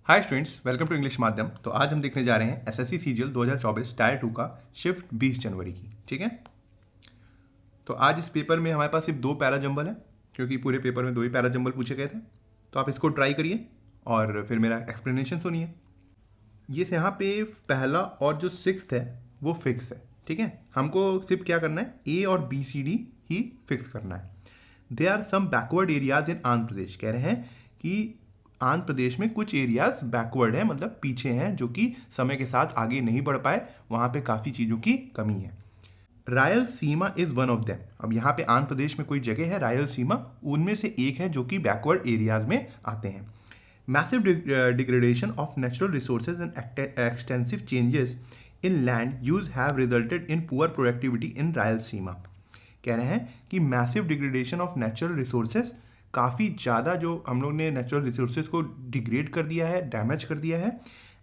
Hi students, welcome to English Madhyam. तो आज हम देखने जा रहे हैं एसएससी सीजीएल 2024 टायर 2 का शिफ्ट 20 जनवरी की। ठीक है, तो आज इस पेपर में हमारे पास सिर्फ 2 पैरा जंबल है, क्योंकि पूरे पेपर में 2 ही पैरा जंबल पूछे गए थे। तो आप इसको ट्राई करिए और फिर मेरा एक्सप्लेनेशन सुनिए। ये यहाँ पे पहला और जो 6th है वो फिक्स है। ठीक है, हमको सिर्फ क्या करना है, ए और बी सी डी ही फिक्स करना है। They are some backward areas in Andhra Pradesh. कह रहे हैं कि आंध्र प्रदेश में कुछ एरियाज बैकवर्ड है, मतलब पीछे हैं, जो कि समय के साथ आगे नहीं बढ़ पाए, वहां पे काफ़ी चीज़ों की कमी है। Rayalaseema is one of them. अब यहाँ पे आंध्र प्रदेश में कोई जगह है रायलसीमा, उनमें से एक है जो कि बैकवर्ड एरियाज में आते हैं। Massive degradation of natural resources and extensive changes in land use have resulted in poor productivity in Rayalaseema. कह रहे हैं कि massive degradation of natural resources, काफ़ी ज़्यादा जो हम लोग ने नेचुरल रिसोर्सेज को डिग्रेड कर दिया है, डैमेज कर दिया है।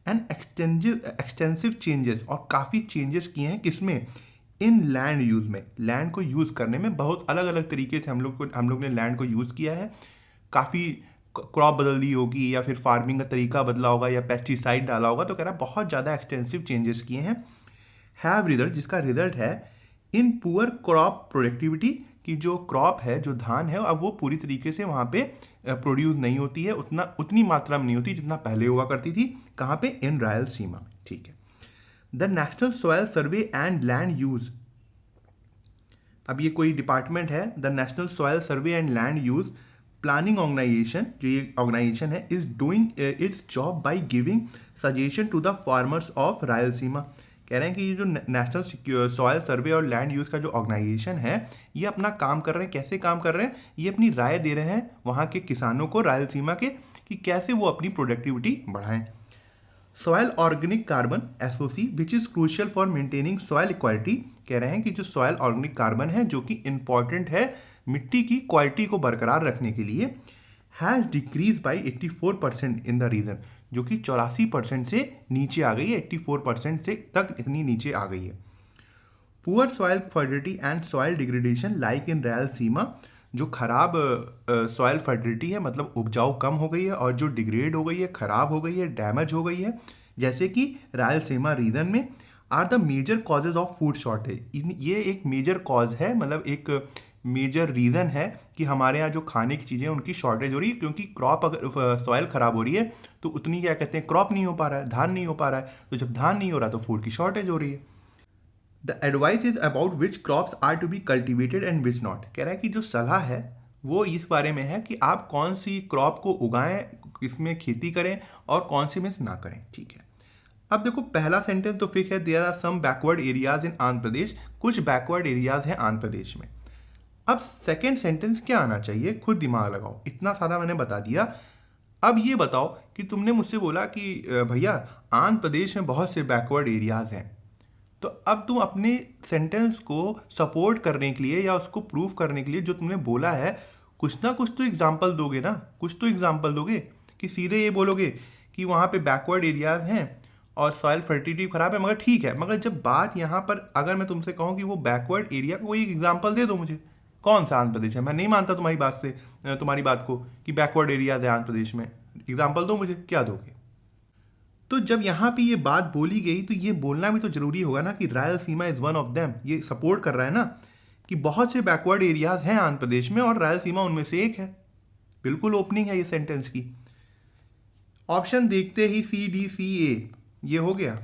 एंड एक्सटेंसिव चेंजेस, और काफ़ी चेंजेस किए हैं किसमें, इन लैंड यूज़ में। लैंड को यूज़ करने में बहुत अलग अलग तरीके से हम लोग ने लैंड को यूज़ किया है। काफ़ी क्रॉप बदल दी होगी, या फिर फार्मिंग का तरीका बदला होगा, या पेस्टिसाइड डाला होगा। तो कह रहा है बहुत ज़्यादा एक्सटेंसिव चेंजेस किए हैं। हैव रिजल्ट, जिसका रिजल्ट है इन पुअर क्रॉप प्रोडक्टिविटी, कि जो क्रॉप है, जो धान है, अब वो पूरी तरीके से वहाँ पे प्रोड्यूस नहीं होती है, उतनी मात्रा में नहीं होती जितना पहले हुआ करती थी। कहाँ पे, इन रायलसीमा। ठीक है, the national soil survey and land use. अब ये कोई डिपार्टमेंट है, the national soil survey and land use planning organisation, जो ये ऑर्गेनाइजेशन है, is doing its job by giving suggestion to the farmers of Rayalaseema. कह रहे हैं कि ये जो नेशनल सॉयल सर्वे और लैंड यूज़ का जो ऑर्गेनाइजेशन है, ये अपना काम कर रहे हैं। कैसे काम कर रहे हैं, ये अपनी राय दे रहे हैं वहाँ के किसानों को, रायलसीमा के, कि कैसे वो अपनी प्रोडक्टिविटी बढ़ाएं। Soil organic carbon SOC which is crucial for maintaining soil equality. कह रहे हैं कि जो सॉयल ऑर्गेनिक कार्बन है, जो कि इंपॉर्टेंट है मिट्टी की क्वालिटी को बरकरार रखने के लिए, has decrease by 84% in the region, जो कि 84% से नीचे आ गई है, 84% से तक इतनी नीचे आ गई है। Poor soil fertility and soil degradation like in Rayalaseema, जो खराब सॉयल फर्टिलिटी है, मतलब उपजाऊ कम हो गई है, और जो डिग्रेड हो गई है, खराब हो गई है, डैमेज हो गई है, जैसे कि रायलसीमा रीजन में, are the major causes of food shortage. ये एक मेजर कॉज है, मतलब एक मेजर रीज़न है कि हमारे यहाँ जो खाने की चीज़ें उनकी शॉर्टेज हो रही है, क्योंकि क्रॉप अगर सॉयल ख़राब हो रही है तो उतनी, क्या कहते हैं, क्रॉप नहीं हो पा रहा है, धान नहीं हो पा रहा है। तो जब धान नहीं हो रहा तो फूड की शॉर्टेज हो रही है। The advice is about which crops are to be cultivated and which not. कह रहा है कि जो सलाह है वो इस बारे में है कि आप कौन सी क्रॉप को उगाएं, इसमें खेती करें, और कौन सी में ना करें। ठीक है, अब देखो पहला सेंटेंस तो फिक्स है, there are some backward areas in Andhra Pradesh. कुछ बैकवर्ड एरियाज हैं आंध्र प्रदेश में। अब सेकेंड सेंटेंस क्या आना चाहिए, खुद दिमाग लगाओ। इतना सारा मैंने बता दिया। अब ये बताओ कि तुमने मुझसे बोला कि भैया आंध्र प्रदेश में बहुत से बैकवर्ड एरियाज हैं, तो अब तुम अपने सेंटेंस को सपोर्ट करने के लिए या उसको प्रूव करने के लिए जो तुमने बोला है, कुछ ना कुछ तो एग्जाम्पल दोगे ना, कुछ तो एग्जाम्पल दोगे। कि सीधे ये बोलोगे कि वहाँ पे बैकवर्ड एरियाज हैं और सॉइल फर्टिलिटी खराब है, मगर ठीक है, मगर जब बात यहाँ पर, अगर मैं तुमसे कहूँ कि वो बैकवर्ड एरिया का कोई एक एग्जाम्पल दे दो मुझे, कौन सा आंध्र प्रदेश है। मैं नहीं मानता तुम्हारी बात को कि बैकवर्ड एरियाज है आंध्र प्रदेश में, एग्जाम्पल दो मुझे, क्या दोगे। तो जब यहाँ पे ये बात बोली गई तो ये बोलना भी तो जरूरी होगा ना कि Rayalaseema is one of them. ये सपोर्ट कर रहा है ना कि बहुत से बैकवर्ड एरियाज हैं आंध्र प्रदेश में और रायलसीमा उनमें से एक है। बिल्कुल ओपनिंग है ये सेंटेंस की। ऑप्शन देखते ही CDCA ये हो गया,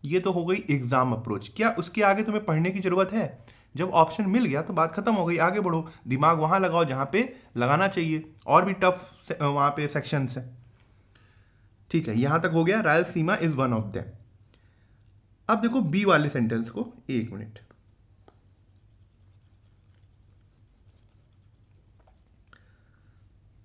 ये तो हो गई एग्जाम अप्रोच। क्या उसके आगे तुम्हें पढ़ने की जरूरत है? जब ऑप्शन मिल गया तो बात खत्म हो गई, आगे बढ़ो, दिमाग वहां लगाओ जहां पे लगाना चाहिए। और भी टफ वहां पे सेक्शंस है। ठीक है, यहां तक हो गया, Rayalaseema is one of them. अब देखो बी वाले सेंटेंस को, एक मिनट।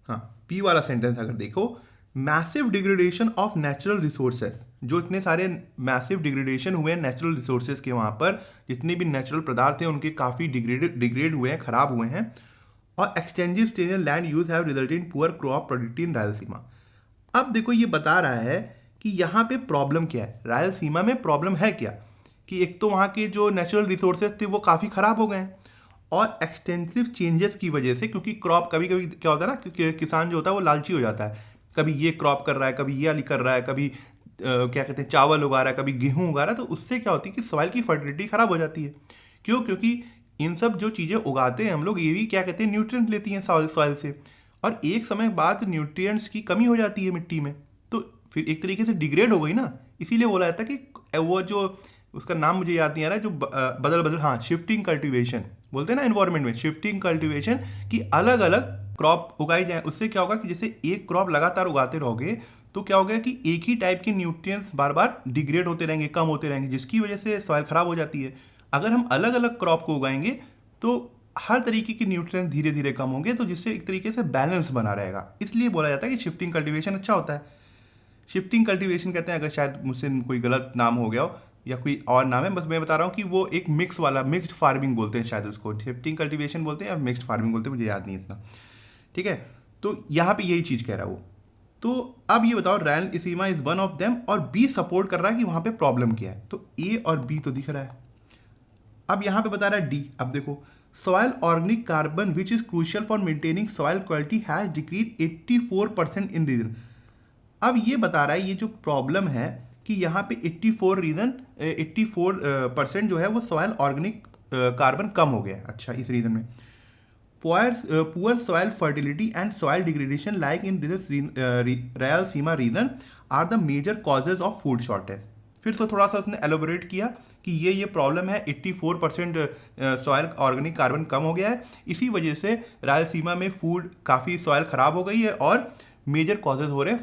हाँ, बी वाला सेंटेंस अगर देखो, massive degradation of natural resources, जो इतने सारे मैसिव डिग्रेडेशन हुए हैं नेचुरल रिसोर्सेज के, वहाँ पर जितने भी नेचुरल पदार्थ हैं उनके काफ़ी डिग्रेड हुए हैं, खराब हुए हैं। और extensive change in land use have resulted in poor crop productivity in Rayalaseema. अब देखो ये बता रहा है कि यहाँ पे प्रॉब्लम क्या है, रायलसीमा में प्रॉब्लम है क्या, कि एक तो वहाँ के जो नेचुरल रिसोर्सेज थे वो काफ़ी ख़राब हो गए हैं, और एक्सटेंसिव चेंजेस की वजह से, क्योंकि क्रॉप कभी कभी क्या होता है ना, क्योंकि किसान जो होता है वो लालची हो जाता है कभी ये क्रॉप कर रहा है, कभी ये वाली कर रहा है, कभी क्या कहते हैं चावल उगा रहा है, कभी गेहूं उगा रहा है, तो उससे क्या होती है कि सॉइल की फर्टिलिटी खराब हो जाती है। क्यों? क्योंकि इन सब जो चीज़ें उगाते हैं हम लोग, ये भी क्या कहते हैं न्यूट्रिएंट लेती हैं सॉइल से, और एक समय बाद न्यूट्रिएंट्स की कमी हो जाती है मिट्टी में, तो फिर एक तरीके से डिग्रेड हो गई ना। इसीलिए बोला जाता है कि वो जो उसका नाम मुझे याद नहीं आ रहा है, जो बदल हाँ शिफ्टिंग कल्टीवेशन बोलते हैं ना एनवायरनमेंट में, शिफ्टिंग कल्टीवेशन की अलग अलग क्रॉप उगाई जाए। उससे क्या होगा कि जैसे एक क्रॉप लगातार उगाते रहोगे तो क्या होगा कि एक ही टाइप के न्यूट्रिएंट्स बार बार डिग्रेड होते रहेंगे, कम होते रहेंगे, जिसकी वजह से सॉइल खराब हो जाती है। अगर हम अलग अलग क्रॉप को उगाएंगे तो हर तरीके के न्यूट्रिएंट्स धीरे धीरे कम होंगे, तो जिससे एक तरीके से बैलेंस बना रहेगा। इसलिए बोला जाता है कि शिफ्टिंग कल्टीवेशन अच्छा होता है। शिफ्टिंग कल्टीवेशन कहते हैं, अगर शायद मुझसे कोई गलत नाम हो गया हो या कोई और नाम है, बस मैं बता रहा हूँ कि वो एक मिक्स वाला, मिक्स्ड फार्मिंग बोलते हैं शायद उसको, शिफ्टिंग कल्टीवेशन बोलते हैं या मिक्स्ड फार्मिंग बोलते हैं, मुझे याद नहीं इतना। ठीक है, तो यहाँ पे यही चीज़ कह रहा है वो। तो अब ये बताओ Rayalaseema is one of them, और बी सपोर्ट कर रहा है कि वहाँ पे प्रॉब्लम क्या है, तो ए और बी तो दिख रहा है। अब यहाँ पे बता रहा है डी। अब देखो, soil organic carbon which is crucial for maintaining soil quality has decrease 84% in region. अब ये बता रहा है ये जो प्रॉब्लम है कि यहाँ पे 84% जो है वो सॉयल ऑर्गेनिक कार्बन कम हो गया है। अच्छा, इस रीजन में poor soil fertility and soil degradation like in Rayalaseema region are the major causes of food shortage. फिर से थोड़ा सा उसने एलोबरेट किया कि ये प्रॉब्लम है, 84% सॉयल ऑर्गेनिक कार्बन कम हो गया है, इसी वजह से रायलसीमा में फूड काफ़ी सॉयल ख़राब हो गई है और मेजर कॉजेज हो रहे हैं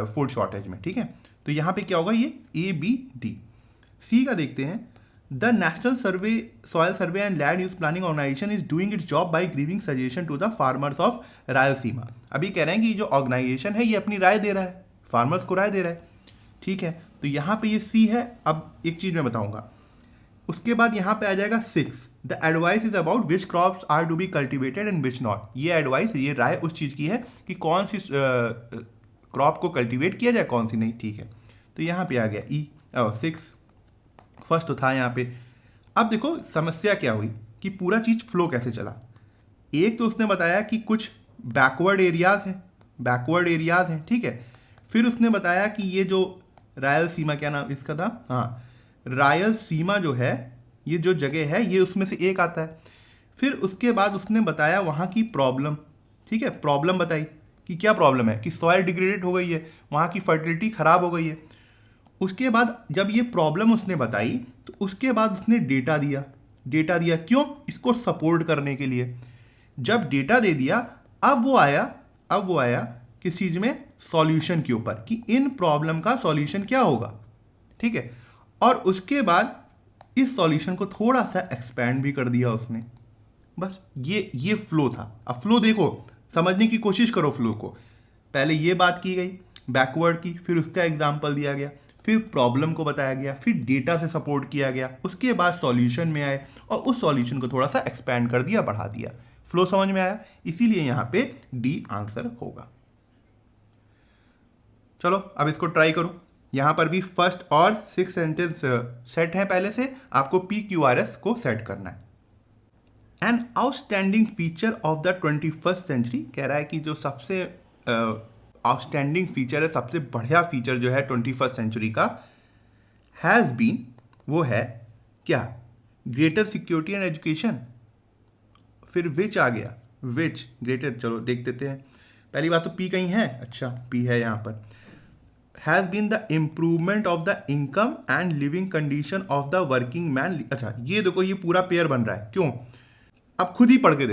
फूड शॉर्टेज में। ठीक है, तो यहाँ पे क्या होगा, ये ए बी डी। सी का देखते हैं, the national survey soil survey and land use planning organisation is doing its job by giving suggestion to the farmers of Rayalaseema. अभी कह रहे हैं कि जो ऑर्गेनाइजेशन है ये अपनी राय दे रहा है, फार्मर्स को राय दे रहा है। ठीक है, तो यहाँ पे ये सी है। अब एक चीज़ मैं बताऊंगा, उसके बाद यहाँ पे आ जाएगा 6, the advice is about which crops are to be cultivated and which not. ये एडवाइस, ये राय उस चीज़ की है कि कौन सी क्रॉप को कल्टिवेट किया जाए, कौन सी नहीं। ठीक है, तो यहाँ पे आ गया ई 6, फर्स्ट तो था यहाँ पे। अब देखो समस्या क्या हुई कि पूरा चीज़ फ्लो कैसे चला। एक तो उसने बताया कि कुछ बैकवर्ड एरियाज हैं, ठीक है। फिर उसने बताया कि ये जो रायलसीमा, क्या नाम इसका था, हाँ रायलसीमा जो है, ये जो जगह है ये उसमें से एक आता है। फिर उसके बाद उसने बताया वहाँ की प्रॉब्लम, ठीक है, प्रॉब्लम बताई कि क्या प्रॉब्लम है, कि सॉइल डिग्रेडेड हो गई है, वहाँ की फर्टिलिटी खराब हो गई है। उसके बाद जब ये प्रॉब्लम उसने बताई तो उसके बाद उसने डेटा दिया क्यों, इसको सपोर्ट करने के लिए। जब डेटा दे दिया, अब वो आया किस चीज़ में, सॉल्यूशन के ऊपर, कि इन प्रॉब्लम का सॉल्यूशन क्या होगा। ठीक है, और उसके बाद इस सॉल्यूशन को थोड़ा सा एक्सपैंड भी कर दिया उसने। बस ये फ्लो था। अब फ्लो देखो, समझने की कोशिश करो फ्लो को। पहले ये बात की गई बैकवर्ड की, फिर उसका एग्जाम्पल दिया गया, फिर प्रॉब्लम को बताया गया, फिर डेटा से सपोर्ट किया गया, उसके बाद सॉल्यूशन में आए और उस सॉल्यूशन को थोड़ा सा एक्सपैंड कर दिया, बढ़ा दिया। फ्लो समझ में आया, इसीलिए यहां पे डी आंसर होगा। चलो अब इसको ट्राई करो। यहां पर भी फर्स्ट और 6 सेंटेंस सेट है, पहले से आपको PQRS को सेट करना है। An outstanding feature of the 21st century, कह रहा है कि जो सबसे आउटस्टैंडिंग फीचर है, सबसे बढ़िया फीचर जो है 21st सेंचुरी का, हैज़ बीन, वो है क्या, ग्रेटर सिक्योरिटी एंड एजुकेशन। फिर विच आ गया, विच ग्रेटर, चलो देख देते हैं। पहली बात तो पी कहीं है, अच्छा पी है यहाँ पर। Has been the improvement of the income and living condition of the working man. अच्छा ये देखो, ये पूरा पेयर बन रहा है, क्यों, अब खुद ही पढ़ के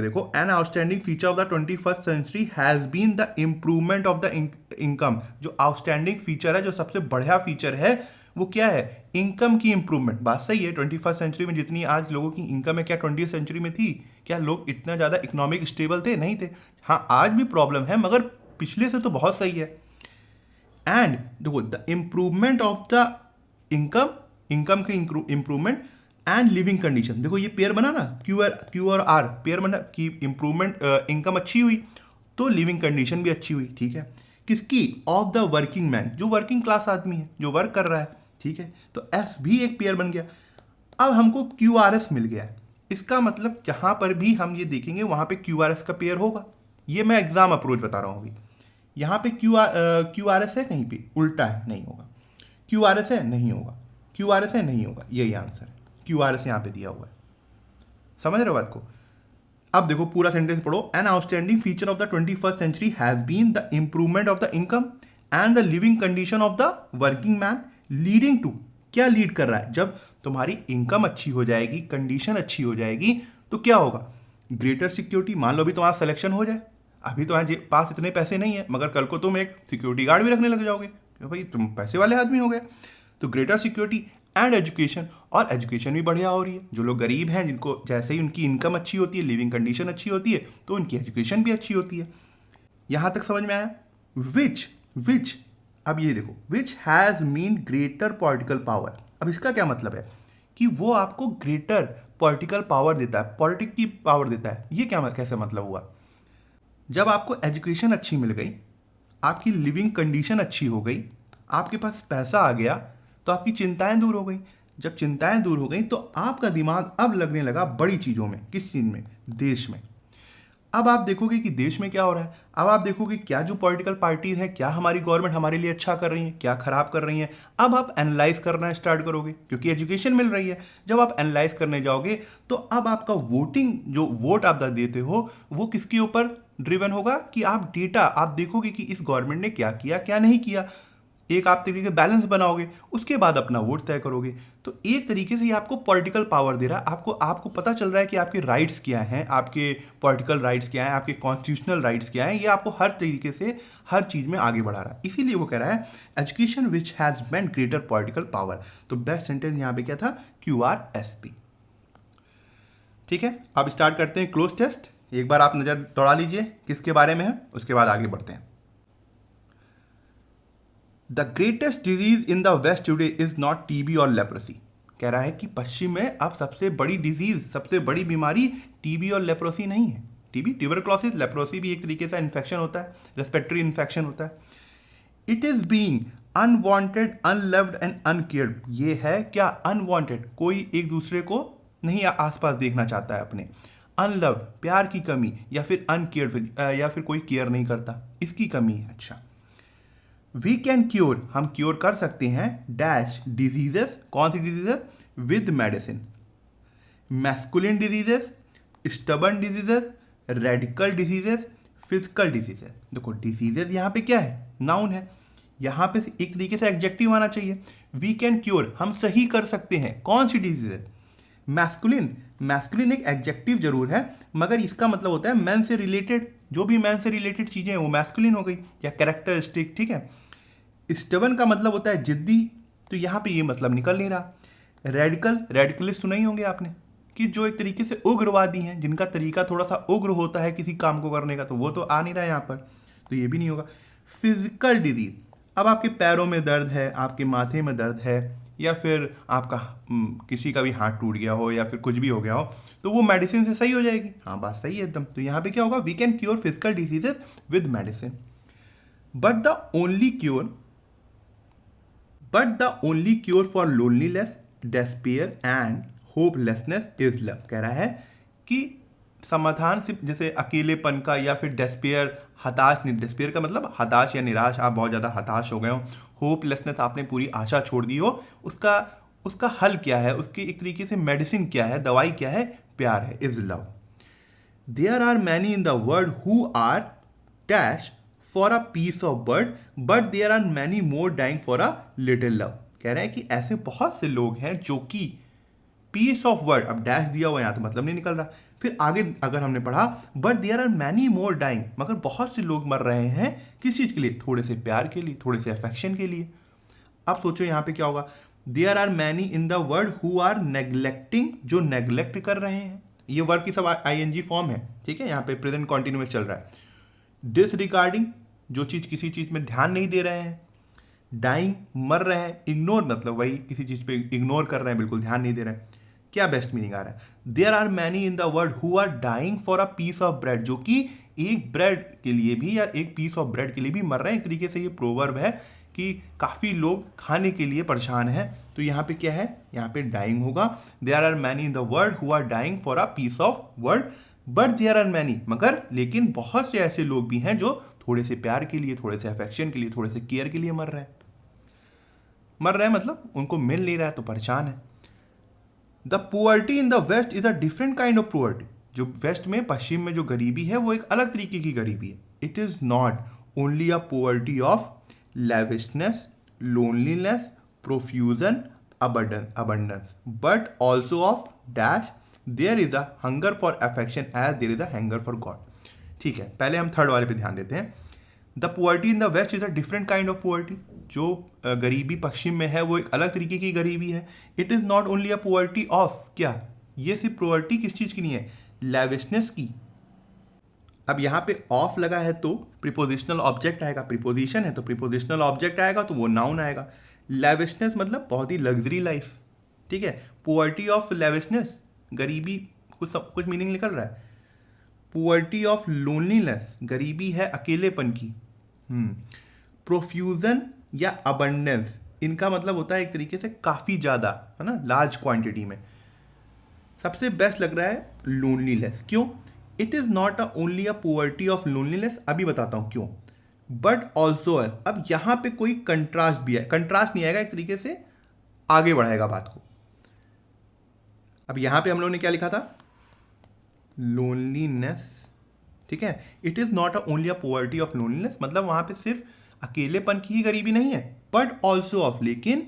देखो। An outstanding feature of the 21st century has been the improvement of the income. जो आउटस्टैंडिंग फीचर है, जो सबसे बढ़िया फीचर है, वो क्या है, इनकम की इंप्रूवमेंट। बात सही है, 21st सेंचुरी में जितनी आज लोगों की इनकम है, क्या 20th सेंचुरी में थी? क्या लोग इतना ज़्यादा इकोनॉमिक स्टेबल थे? नहीं थे। हाँ आज भी प्रॉब्लम है, मगर पिछले से तो बहुत सही है। एंड देखो, the improvement of the income की इम्प्रूवमेंट एंड लिविंग कंडीशन, देखो ये पेयर बना ना, क्यू और आर पेयर बना कि इंप्रूवमेंट, इनकम अच्छी हुई तो लिविंग कंडीशन भी अच्छी हुई। ठीक है, किसकी, ऑफ द वर्किंग मैन, जो वर्किंग क्लास आदमी है, जो वर्क कर रहा है। ठीक है, तो एस भी एक पेयर बन गया। अब हमको QRS मिल गया है, इसका मतलब जहां पर भी हम ये देखेंगे वहां पे QRS का पेयर होगा। ये मैं एग्जाम अप्रोच बता रहा हूं अभी, यहाँ पे QRS है कहीं पे, उल्टा है, नहीं होगा। QRS है, नहीं होगा। QRS है, नहीं होगा। यही आंसर है, QRS यहाँ पे दिया हुआ है। समझ रहे हो बात को? अब देखो पूरा सेंटेंस पढ़ो। An outstanding feature of the 21st century has been the improvement of the income and the living condition of the working man leading to. क्या लीड कर रहा है? जब तुम्हारी इनकम अच्छी हो जाएगी, कंडीशन अच्छी हो जाएगी, तो क्या होगा? Greater security. मान लो अभी तुम्हारा सिलेक्शन हो जाए, अभी तुम्हारे पास इतने पैसे नहीं है, मगर कल को तुम एक सिक्योरिटी गार्ड भी रखने लग जाओगे, क्यों भाई तुम पैसे वाले आदमी हो गए। तो ग्रेटर सिक्योरिटी एंड एजुकेशन, और एजुकेशन भी बढ़िया हो रही है। जो लोग गरीब हैं, जिनको जैसे ही उनकी इनकम अच्छी होती है, लिविंग कंडीशन अच्छी होती है, तो उनकी एजुकेशन भी अच्छी होती है। यहां तक समझ में आया? विच अब ये देखो, which has mean greater political power. अब इसका क्या मतलब है? कि वो आपको ग्रेटर पॉलिटिकल पावर देता है, पॉलिटिक की पावर देता है। ये क्या कैसे मतलब हुआ? जब आपको एजुकेशन अच्छी मिल गई, आपकी लिविंग कंडीशन अच्छी हो गई, आपके पास पैसा आ गया, तो आपकी चिंताएं दूर हो गई। जब चिंताएं दूर हो गई तो आपका दिमाग अब लगने लगा बड़ी चीज़ों में। किस चीज़ में? देश में। अब आप देखोगे कि देश में क्या हो रहा है। अब आप देखोगे क्या जो पॉलिटिकल पार्टीज हैं, क्या हमारी गवर्नमेंट हमारे लिए अच्छा कर रही है, क्या खराब कर रही है। अब आप एनालाइज करना स्टार्ट करोगे, क्योंकि एजुकेशन मिल रही है। जब आप एनालाइज करने जाओगे तो अब आपका वोटिंग, जो वोट आप देते हो, वो किसके ऊपर ड्रिवन होगा? कि आप डेटा आप देखोगे कि इस गवर्नमेंट ने क्या किया, क्या नहीं किया। एक आप तरीके के बैलेंस बनाओगे, उसके बाद अपना वोट तय करोगे। तो एक तरीके से ये आपको पॉलिटिकल पावर दे रहा है। आपको पता चल रहा है कि आपके राइट्स क्या हैं, आपके पॉलिटिकल राइट्स क्या हैं, आपके कॉन्स्टिट्यूशनल राइट्स क्या हैं। ये आपको हर तरीके से हर चीज़ में आगे बढ़ा रहा है। इसीलिए वो कह रहा है education which has meant greater political power. तो बेस्ट सेंटेंस यहाँ पे क्या था? QRSP। ठीक है, अब स्टार्ट करते हैं क्लोज टेस्ट। एक बार आप नज़र दौड़ा लीजिए किसके बारे में है, उसके बाद आगे बढ़ते हैं। The greatest disease in the west today is not TB और लेप्रोसी। कह रहा है कि पश्चिम में अब सबसे बड़ी डिजीज, सबसे बड़ी बीमारी TB और लेप्रोसी नहीं है। TB, ट्यूबरक्लोसिस, लेप्रोसी भी एक तरीके से इन्फेक्शन होता है, रेस्पिरेटरी इन्फेक्शन होता है। It is being unwanted, unloved and uncared. ये है क्या? अनवांटेड, कोई एक दूसरे को नहीं आसपास देखना चाहता है अपने। अनलव्ड, प्यार की कमी, या फिर अनकेयर्ड, या फिर कोई केयर नहीं करता, इसकी कमी है। अच्छा, वी कैन क्योर, हम क्योर कर सकते हैं डैश डिजीजेस। कौन सी diseases? With medicine. Masculine diseases, stubborn diseases, radical diseases, physical diseases. देखो डिजीजेस यहाँ पे क्या है? नाउन है। यहाँ पे एक तरीके से एडजेक्टिव आना चाहिए। वी कैन क्योर, हम सही कर सकते हैं। कौन सी डिजीज है? मैस्कुलिन। मैस्कुलिन एक एडजेक्टिव जरूर है, मगर इसका मतलब होता है मैन से रिलेटेड। जो भी मैन से रिलेटेड चीजें हैं वो मैस्कुलिन हो गई, या कैरेक्टरिस्टिक। ठीक है। स्टबन का मतलब होता है जिद्दी, तो यहाँ पे ये मतलब निकल नहीं रहा। रेडिकल, रेडिकलिस्ट सुना ही होंगे आपने, कि जो एक तरीके से उग्रवादी हैं, जिनका तरीका थोड़ा सा उग्र होता है किसी काम को करने का, तो वो तो आ नहीं रहा है यहाँ पर, तो ये भी नहीं होगा। फिजिकल डिजीज, अब आपके पैरों में दर्द है, आपके माथे में दर्द है, या फिर आपका किसी का भी हाथ टूट गया हो, या फिर कुछ भी हो गया हो, तो वो मेडिसिन से सही हो जाएगी। हाँ, बात सही है एकदम। तो यहाँ पे क्या होगा? We can cure physical diseases with medicine, but the only cure for loneliness, despair and hopelessness is love. कह रहा है कि समाधान सिर्फ जैसे अकेलेपन का, या फिर डेस्पेयर, हताश, डेस्पेयर का मतलब हताश या निराश, आप बहुत ज़्यादा हताश हो गए हो। होपलेसनेस, आपने पूरी आशा छोड़ दी हो। उसका हल क्या है? उसकी एक तरीके से मेडिसिन क्या है, दवाई क्या है? प्यार है, is love. There are many in the world who are dash for a piece of bird, but there are many more dying for a little love. कह रहे हैं कि ऐसे बहुत से लोग हैं जो कि पीस ऑफ वर्ड, अब डैश दिया हुआ यहाँ तो मतलब नहीं निकल रहा। फिर आगे अगर हमने पढ़ा, but there are many more dying, मगर बहुत से लोग मर रहे हैं किस चीज़ के लिए? थोड़े से प्यार के लिए, थोड़े से अफेक्शन के लिए। अब सोचो यहाँ पे क्या होगा? There are many in the world who are neglecting, जो नेग्लेक्ट कर रहे हैं। ये वर्ड की सब ING फॉर्म है, ठीक है, यहाँ पे प्रेजेंट कॉन्टिन्यूअस चल रहा है। डिसरिगार्डिंग, जो चीज़ किसी चीज़ में ध्यान नहीं दे रहे हैं। डाइंग, मर रहे हैं। इग्नोर, मतलब वही किसी चीज़ पे इग्नोर कर रहे हैं, बिल्कुल ध्यान नहीं दे रहे हैं। क्या बेस्ट मीनिंग आ रहा है? There are many in the world who are dying for a piece of bread, जो कि एक ब्रेड के लिए भी, या एक पीस ऑफ ब्रेड के लिए भी मर रहे हैं। एक तरीके से ये प्रोवर्ब है कि काफ़ी लोग खाने के लिए परेशान हैं। तो यहाँ पे क्या है? यहाँ पे डाइंग होगा। There are many in the world who are dying for a piece of word but there are many, मगर लेकिन बहुत से ऐसे लोग भी हैं जो थोड़े से प्यार के लिए, थोड़े से अफेक्शन के लिए, थोड़े से केयर के लिए मर रहे हैं मतलब उनको मिल नहीं रहा है तो परेशान है। The poverty in the west is a different kind of poverty, जो वेस्ट में, पश्चिम में जो गरीबी है वो एक अलग तरीके की गरीबी है। It is not only a poverty of lavishness, loneliness, profusion, abundance, but also of dash there is a hunger for affection as there is a hunger for God। ठीक है, पहले हम थर्ड वाले पे ध्यान देते हैं। The poverty in the west is a different kind of poverty, जो गरीबी पश्चिम में है वो एक अलग तरीके की गरीबी है। It is not only a poverty of, क्या ये सिर्फ पुअर्टी किस चीज की नहीं है, लैविशनेस की। अब यहाँ पे ऑफ लगा है तो प्रीपोजिशनल ऑब्जेक्ट आएगा, प्रीपोजिशन है तो प्रीपोजिशनल ऑब्जेक्ट आएगा तो वो नाउन आएगा। लैविशनेस मतलब बहुत ही लग्जरी लाइफ, ठीक है। पुअर्टी ऑफ लैविशनेस, गरीबी, कुछ मीनिंग निकल रहा है। पुअर्टी ऑफ लोनलीनेस, गरीबी है अकेलेपन की। प्रोफ्यूजन या अबंडेंस, इनका मतलब होता है एक तरीके से काफ़ी ज़्यादा, है ना, लार्ज क्वांटिटी में। सबसे बेस्ट लग रहा है लोनलीनेस, क्यों? It is not only a poverty of loneliness, अभी बताता हूँ क्यों। बट ऑल्सो है, अब यहां पे कोई कंट्रास्ट भी है, कंट्रास्ट नहीं आएगा, एक तरीके से आगे बढ़ाएगा बात को। अब यहां पे हम लोगों ने क्या लिखा था, लोनलीनेस, ठीक है। It is not only a poverty of loneliness, मतलब वहां पे सिर्फ अकेलेपन की ही गरीबी नहीं है, बट ऑल्सो ऑफ, लेकिन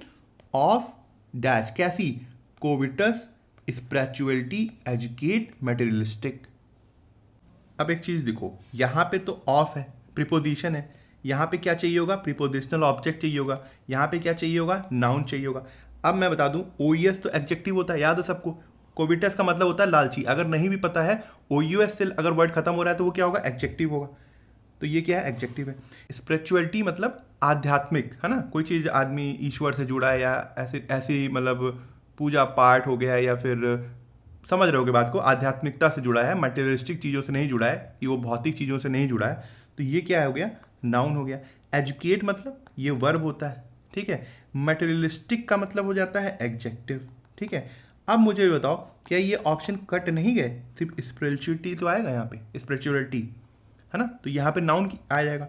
ऑफ डैश, कैसी, कोविटस, स्पिरिचुअलिटी, एजुकेट, मटेरियलिस्टिक। अब एक चीज देखो, यहां पे तो ऑफ है, प्रीपोजिशन है, यहाँ पे क्या चाहिए होगा, प्रीपोजिशनल ऑब्जेक्ट चाहिए होगा, यहाँ पे क्या चाहिए होगा, नाउन चाहिए होगा। अब मैं बता दूं, ओईएस तो एडजेक्टिव होता है, याद है सबको। कोविटस का मतलब होता है लालची, अगर नहीं भी पता है ओयूएस से अगर वर्ड खत्म हो रहा है तो वो क्या होगा, एडजेक्टिव होगा। तो ये क्या है, एडजेक्टिव है। स्पिरिचुअलिटी मतलब आध्यात्मिक, है ना, कोई चीज़ आदमी ईश्वर से जुड़ा है या ऐसी मतलब पूजा पाठ हो गया, या फिर समझ रहे होगे बात को, आध्यात्मिकता से जुड़ा है, मटेरियलिस्टिक चीज़ों से नहीं जुड़ा है, कि वो भौतिक चीज़ों से नहीं जुड़ा है। तो ये क्या हो गया, नाउन हो गया। एजुकेट मतलब ये वर्ब होता है, ठीक है। मटेरियलिस्टिक का मतलब हो जाता है एडजेक्टिव, ठीक है। अब मुझे बताओ, क्या ये ऑप्शन कट नहीं गए, सिर्फ स्पिरिचुअलिटी तो आएगा यहाँ पे, स्पिरिचुअलिटी, है ना, तो यहाँ पे नाउन आ जाएगा।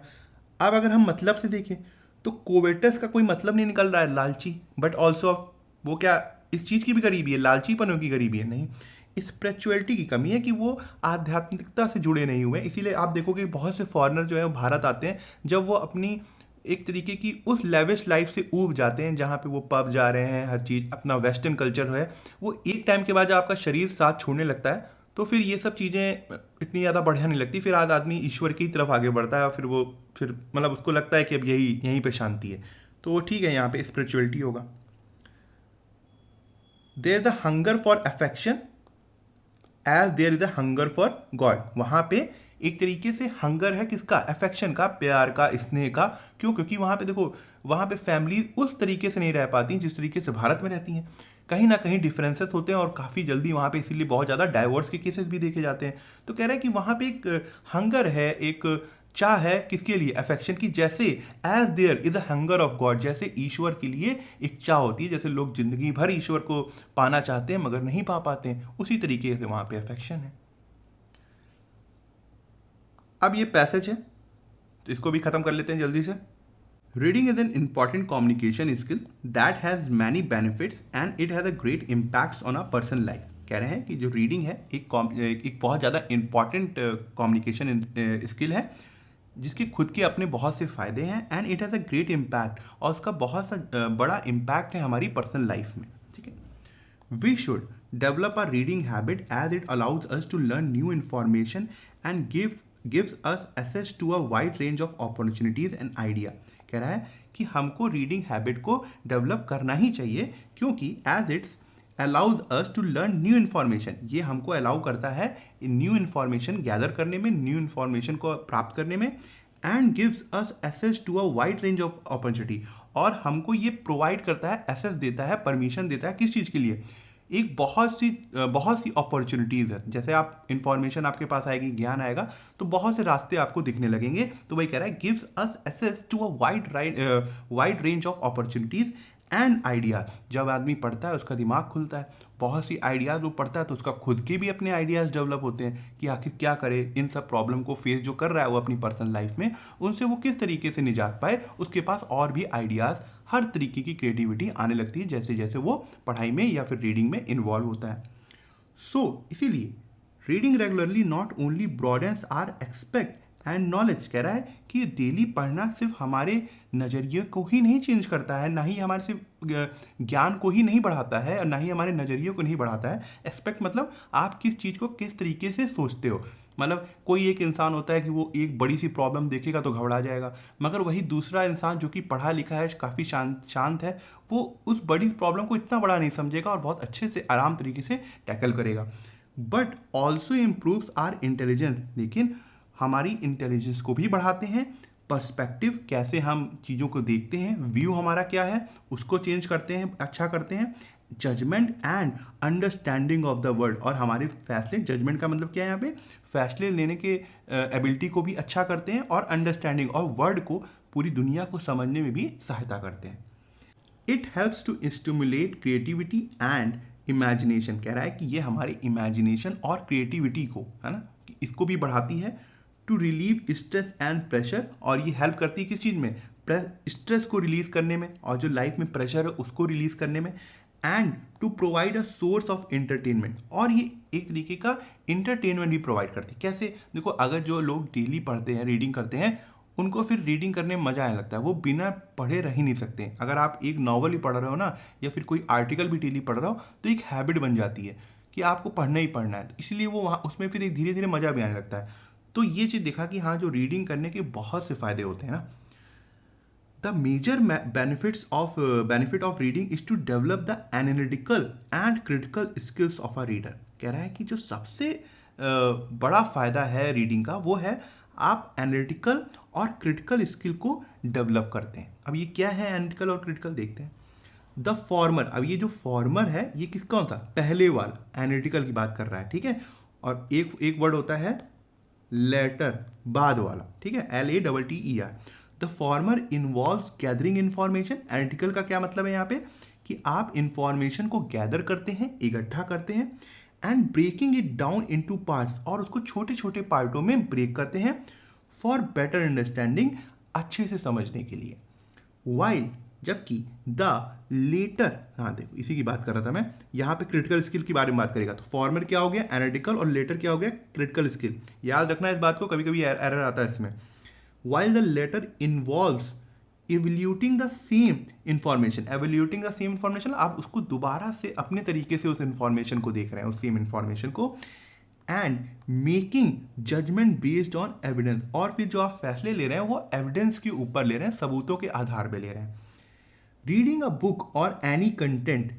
अब अगर हम मतलब से देखें तो कोवेटस का कोई मतलब नहीं निकल रहा है, लालची, बट ऑल्सो वो क्या इस चीज़ की भी गरीबी है, लालचीपनों की गरीबी है, नहीं, स्पिरिचुअलिटी की कमी है कि वो आध्यात्मिकता से जुड़े नहीं हुए। इसीलिए आप देखोगे बहुत से फॉरेनर जो है वो भारत आते हैं, जब वो अपनी एक तरीके की उस लेविश लाइफ से ऊब जाते हैं, जहाँ पे वो पब जा रहे हैं, हर चीज़ अपना वेस्टर्न कल्चर है, वो एक टाइम के बाद जब आपका शरीर साथ छोड़ने लगता है तो फिर ये सब चीज़ें इतनी ज़्यादा बढ़िया नहीं लगती। फिर आज आदमी ईश्वर की तरफ आगे बढ़ता है और फिर मतलब उसको लगता है कि अब यहीं पे शांति है। तो वो ठीक है, यहाँ पे स्पिरिचुअलिटी होगा। There is a hunger for affection as there is a hunger for God. वहाँ पे एक तरीके से हंगर है किसका, अफेक्शन का, प्यार का, स्नेह का। क्यों? क्योंकि वहाँ पे देखो, वहाँ पे फैमिली उस तरीके से नहीं रह पाती जिस तरीके से भारत में रहती हैं। कहीं ना कहीं डिफरेंसेस होते हैं और काफ़ी जल्दी वहाँ पे इसीलिए बहुत ज़्यादा डाइवोर्स के केसेस भी देखे जाते हैं। तो कह रहा है कि वहाँ पे एक हंगर है, एक चाह है किसके लिए, अफेक्शन की। जैसे as there is a hunger of God, जैसे ईश्वर के लिए एक चाह होती है, जैसे लोग जिंदगी भर ईश्वर को पाना चाहते हैं मगर नहीं पा पाते हैं, उसी तरीके से वहाँ पे अफेक्शन है। अब ये पैसेज है तो इसको भी खत्म कर लेते हैं जल्दी से। Reading is an important communication skill that has many benefits and it has a great impacts on a person life. कह रहे हैं कि जो रीडिंग है एक बहुत ज़्यादा इंपॉर्टेंट कम्युनिकेशन स्किल है, जिसके खुद के अपने बहुत से फ़ायदे हैं, and it has a great impact, और उसका बहुत सा बड़ा इम्पैक्ट है हमारी पर्सनल लाइफ में, ठीक है। We should develop a reading habit as it allows us to learn new information and gives us access to a wide range of opportunities and idea। कह रहा है कि हमको रीडिंग हैबिट को डेवलप करना ही चाहिए, क्योंकि as its allows us to learn new information, ये हमको अलाउ करता है न्यू इन्फॉर्मेशन गैदर करने में, न्यू इन्फॉर्मेशन को प्राप्त करने में, and gives us access to a wide range of opportunity, और हमको ये प्रोवाइड करता है, एक्सेस देता है, परमिशन देता है, किस चीज़ के लिए, एक बहुत सी अपॉर्चुनिटीज़ है। जैसे आप इन्फॉर्मेशन आपके पास आएगी, ज्ञान आएगा, तो बहुत से रास्ते आपको दिखने लगेंगे। तो वही कह रहा है, gives us access to a wide range of opportunities and ideas. जब आदमी पढ़ता है उसका दिमाग खुलता है, बहुत सी आइडियाज़ वो पढ़ता है तो उसका खुद के भी अपने आइडियाज़ डेवलप होते हैं कि आखिर क्या करे, इन सब प्रॉब्लम को फेस जो कर रहा है वो अपनी पर्सनल लाइफ में, उनसे वो किस तरीके से निजात पाए। उसके पास और भी आइडियाज़, हर तरीके की क्रिएटिविटी आने लगती है जैसे जैसे वो पढ़ाई में या फिर रीडिंग में इन्वॉल्व होता है। इसीलिए reading regularly not only broadens our expect and knowledge, कह रहा है कि डेली पढ़ना सिर्फ हमारे नज़रिए को ही नहीं चेंज करता है, ना ही हमारे सिर्फ ज्ञान को ही नहीं बढ़ाता है, और ना ही हमारे नज़रिए को नहीं बढ़ाता है। एक्सपेक्ट मतलब आप किस चीज़ को किस तरीके से सोचते हो। मतलब कोई एक इंसान होता है कि वो एक बड़ी सी प्रॉब्लम देखेगा तो घबरा जाएगा, मगर वही दूसरा इंसान जो कि पढ़ा लिखा है, काफ़ी शांत है, वो उस बड़ी प्रॉब्लम को इतना बड़ा नहीं समझेगा और बहुत अच्छे से आराम तरीके से टैकल करेगा। But also improves our intelligence, लेकिन हमारी इंटेलिजेंस को भी बढ़ाते हैं। पर्सपेक्टिव, कैसे हम चीज़ों को देखते हैं, व्यू हमारा क्या है उसको चेंज करते हैं, अच्छा करते हैं। Judgement and understanding of the word, और हमारे फैसले, जजमेंट का मतलब क्या है यहाँ पे, फैसले लेने के एबिलिटी को भी अच्छा करते हैं, और अंडरस्टैंडिंग और वर्ड को, पूरी दुनिया को समझने में भी सहायता करते हैं। It helps to stimulate creativity and imagination, कह रहा है कि ये हमारे इमेजिनेशन और क्रिएटिविटी को, है ना, इसको भी बढ़ाती है। To relieve stress and pressure, और ये हेल्प करती है किस चीज़ में, स्ट्रेस को रिलीज करने में, और जो लाइफ में प्रेशर है उसको रिलीज करने में। And to provide a source of entertainment, और ये एक तरीके का इंटरटेनमेंट भी प्रोवाइड करती है। कैसे, देखो अगर जो लोग डेली पढ़ते हैं, रीडिंग करते हैं, उनको फिर रीडिंग करने में मज़ा आने लगता है, वो बिना पढ़े रह ही नहीं सकते। अगर आप एक नॉवल ही पढ़ रहे हो ना, या फिर कोई आर्टिकल भी डेली पढ़ रहे हो, तो एक हैबिट बन जाती है कि आपको पढ़ना ही पढ़ना है, तो इसलिए वो वहाँ उसमें फिर एक धीरे धीरे मज़ा भी आने लगता है। तो ये चीज़ देखा कि हाँ, जो रीडिंग करने के बहुत से फ़ायदे होते हैं ना। The major benefit of reading is to develop the analytical and critical skills of a reader, कह रहा है कि जो सबसे बड़ा फ़ायदा है रीडिंग का, वो है आप एनालिटिकल और क्रिटिकल स्किल को डेवलप करते हैं। अब ये क्या है एनालिटिकल और क्रिटिकल, देखते हैं। द फॉर्मर, अब ये जो फॉर्मर है ये किस कौन सा, पहले वाला एनालिटिकल की बात कर रहा है, ठीक है। और एक वर्ड होता है लेटर, बाद वाला, ठीक है, LATTER। The former involves gathering information, analytical का क्या मतलब है यहाँ पे, कि आप इंफॉर्मेशन को गैदर करते हैं, इकट्ठा करते हैं, and breaking it down into parts, और उसको छोटे छोटे पार्टों में ब्रेक करते हैं, फॉर बेटर अंडरस्टैंडिंग, अच्छे से समझने के लिए। वाइल, जबकि द लेटर, हाँ देखो इसी की बात कर रहा था मैं, यहाँ पे क्रिटिकल स्किल के बारे में बात करेगा। तो फॉर्मर क्या हो गया एनालिटिकल, और लेटर क्या हो गया क्रिटिकल स्किल। याद रखना इस बात को, कभी कभी एरर आता है इसमें। While the latter involves evaluating the same information, evaluating the same information, आप उसको दोबारा से अपने तरीके से उस इंफॉर्मेशन को देख रहे हैं, उस सेम इंफॉर्मेशन को, and making judgement based on evidence, और फिर जो आप फैसले ले रहे हैं वो एविडेंस के ऊपर ले रहे हैं, सबूतों के आधार पे ले रहे हैं। रीडिंग अ बुक और any content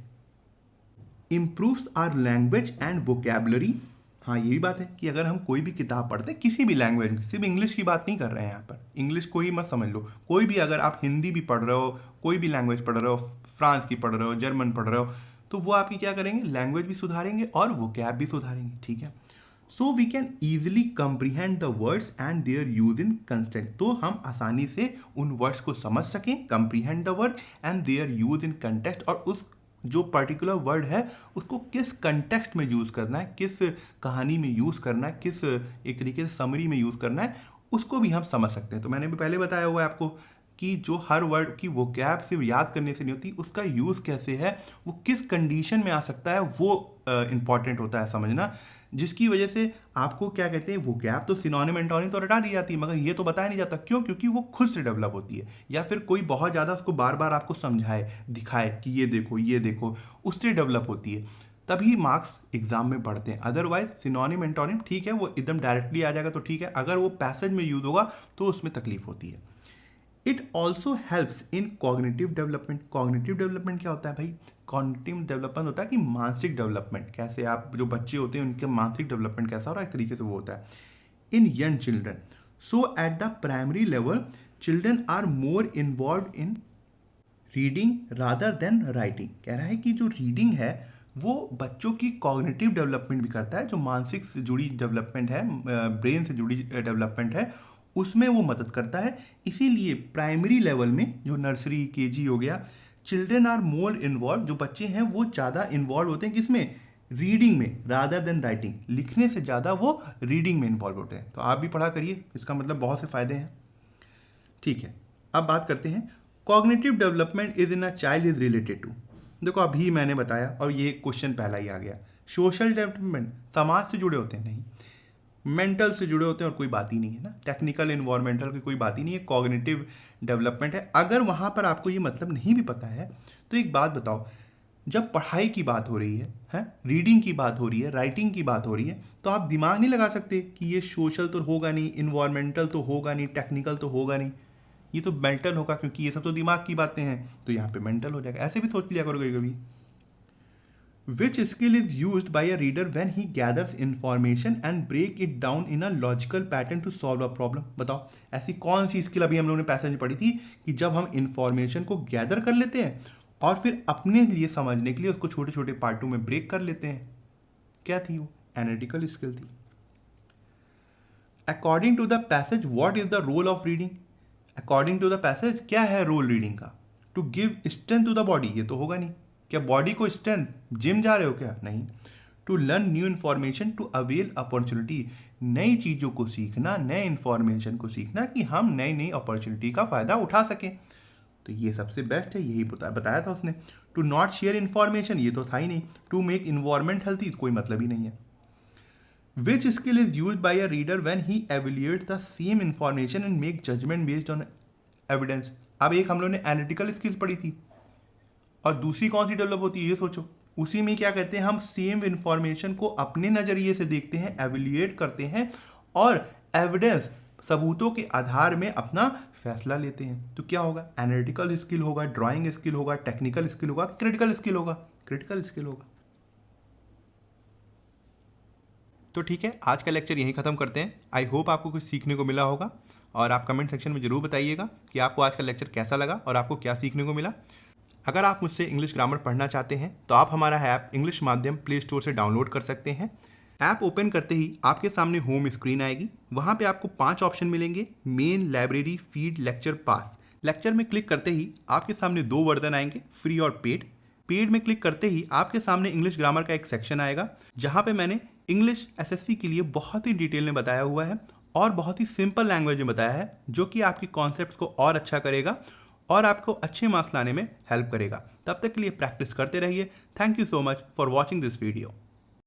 improves our language and vocabulary. हाँ, यही बात है कि अगर हम कोई भी किताब पढ़ते हैं किसी भी लैंग्वेज में, सिर्फ इंग्लिश की बात नहीं कर रहे हैं यहाँ पर, इंग्लिश को ही मत समझ लो, कोई भी, अगर आप हिंदी भी पढ़ रहे हो, कोई भी लैंग्वेज पढ़ रहे हो, फ्रांस की पढ़ रहे हो, जर्मन पढ़ रहे हो, तो वो आपकी क्या करेंगे, लैंग्वेज भी सुधारेंगे और वोकैब भी सुधारेंगे, ठीक है। So we can easily comprehend the words and their use in content, तो हम आसानी से उन वर्ड्स को समझ सकें, comprehend the word and their use in context, और उस जो पर्टिकुलर वर्ड है उसको किस कंटेक्स्ट में यूज़ करना है, किस कहानी में यूज़ करना है, किस एक तरीके से समरी में यूज़ करना है, उसको भी हम समझ सकते हैं। तो मैंने भी पहले बताया हुआ है आपको कि जो हर वर्ड की वोकैब सिर्फ याद करने से नहीं होती, उसका यूज़ कैसे है, वो किस कंडीशन में आ सकता है, वो इम्पॉर्टेंट होता है समझना, जिसकी वजह से आपको क्या कहते हैं, वोकैब तो सिनोनिम एंटोनिम तो रटा दी जाती है, मगर ये तो बताया नहीं जाता, क्यों, क्योंकि वो खुद से डेवलप होती है, या फिर कोई बहुत ज़्यादा उसको बार बार आपको समझाए, दिखाए कि ये देखो, उससे डेवलप होती है, तभी मार्क्स एग्जाम में बढ़ते हैं। अदरवाइज सिनोनिम एंटोनिम ठीक है, वो एकदम डायरेक्टली आ जाएगा तो ठीक है, अगर वो पैसेज में यूज होगा तो उसमें तकलीफ होती है। It also helps in cognitive development. Cognitive development क्या होता है भाई, कॉग्निटिव डेवलपमेंट होता है कि मानसिक डेवलपमेंट, कैसे आप जो बच्चे होते हैं उनके मानसिक डेवलपमेंट कैसा हो रहा है, एक तरीके से वो होता है in young children. So at the primary level children are more involve in reading rather than writing. कह रहा है कि जो रीडिंग है वो बच्चों की कॉग्निटिव डेवलपमेंट भी करता है, जो मानसिक से जुड़ी डेवलपमेंट है, ब्रेन से जुड़ी डेवलपमेंट है, उसमें वो मदद करता है। इसीलिए प्राइमरी लेवल में जो नर्सरी केजी हो गया, चिल्ड्रेन आर मोर इन्वॉल्व, जो बच्चे हैं वो ज़्यादा इन्वॉल्व होते हैं किसमें, रीडिंग में, रादर देन राइटिंग, लिखने से ज़्यादा वो रीडिंग में इन्वॉल्व होते हैं। तो आप भी पढ़ा करिए, इसका मतलब बहुत से फायदे हैं। ठीक है, अब बात करते हैं cognitive development is in a child is related to. देखो अभी मैंने बताया और ये क्वेश्चन पहला ही आ गया, सोशल डेवलपमेंट समाज से जुड़े होते हैं, नहीं मेंटल से जुड़े होते हैं और कोई बात ही नहीं है ना, टेक्निकल इन्वायरमेंटल की कोई बात ही नहीं है, कॉग्निटिव डेवलपमेंट है। अगर वहाँ पर आपको ये मतलब नहीं भी पता है तो एक बात बताओ, जब पढ़ाई की बात हो रही है रीडिंग की बात हो रही है, राइटिंग की बात हो रही है, तो आप दिमाग नहीं लगा सकते कि ये सोशल तो होगा नहीं, इन्वायरमेंटल तो होगा नहीं, टेक्निकल तो होगा नहीं, ये तो मेंटल होगा, क्योंकि ये सब तो दिमाग की बातें हैं, तो यहाँ पे मेंटल हो जाएगा। ऐसे भी सोच लिया करो कभी। Which skill is used by a reader when he gathers information and break it down in a logical pattern to solve a problem? बताओ ऐसी कौन सी स्किल, अभी हम लोगों ने पैसेज में पढ़ी थी कि जब हम इंफॉर्मेशन को गैदर कर लेते हैं और फिर अपने लिए समझने के लिए उसको छोटे छोटे पार्टों में ब्रेक कर लेते हैं। क्या थी वो? एनालिटिकल स्किल थी। According to the passage what is the role of reading? According to the passage क्या है रोल रीडिंग का? To give strength to the body, ये तो होगा नहीं। क्या बॉडी को स्ट्रेंथ, जिम जा रहे हो क्या? नहीं। To learn new information to avail opportunity, नई चीज़ों को सीखना, नए इन्फॉर्मेशन को सीखना कि हम नई नई अपॉर्चुनिटी का फ़ायदा उठा सकें, तो ये सबसे बेस्ट है, यही बताया था उसने। टू नॉट शेयर इन्फॉर्मेशन, ये तो था ही नहीं। टू मेक इन्वायरमेंट हेल्थी, कोई मतलब ही नहीं है। Which skill is use by a reader when he evaluate the same information and make judgement based on evidence? अब एक हम लोगों ने एनालिटिकल स्किल पढ़ी थी और दूसरी कौन सी डेवलप होती है, ये सोचो। उसी में क्या कहते हैं, हम सेम इंफॉर्मेशन को अपने नज़रिए से देखते हैं, एवेल्यूएट करते हैं और एविडेंस, सबूतों के आधार में अपना फैसला लेते हैं। तो क्या होगा? एनालिटिकल स्किल होगा, ड्राइंग स्किल होगा, टेक्निकल स्किल होगा, क्रिटिकल स्किल होगा? क्रिटिकल स्किल होगा। तो ठीक है, आज का लेक्चर यहीं ख़त्म करते हैं। आई होप आपको कुछ सीखने को मिला होगा और आप कमेंट सेक्शन में ज़रूर बताइएगा कि आपको आज का लेक्चर कैसा लगा और आपको क्या सीखने को मिला। अगर आप मुझसे इंग्लिश ग्रामर पढ़ना चाहते हैं तो आप हमारा ऐप इंग्लिश माध्यम प्ले स्टोर से डाउनलोड कर सकते हैं। ऐप ओपन करते ही आपके सामने होम स्क्रीन आएगी, वहाँ पे आपको 5 ऑप्शन मिलेंगे, मेन, लाइब्रेरी, फीड, लेक्चर, पास। लेक्चर में क्लिक करते ही आपके सामने 2 वर्जन आएंगे, फ्री और पेड। पेड में क्लिक करते ही आपके सामने इंग्लिश ग्रामर का एक सेक्शन आएगा जहाँ पे मैंने इंग्लिश एसएससी के लिए बहुत ही डिटेल में बताया हुआ है और बहुत ही सिंपल लैंग्वेज में बताया है, जो कि आपकी कॉन्सेप्ट्स को और अच्छा करेगा और आपको अच्छे मार्क्स लाने में हेल्प करेगा। तब तक के लिए प्रैक्टिस करते रहिए। Thank you so much for watching this video.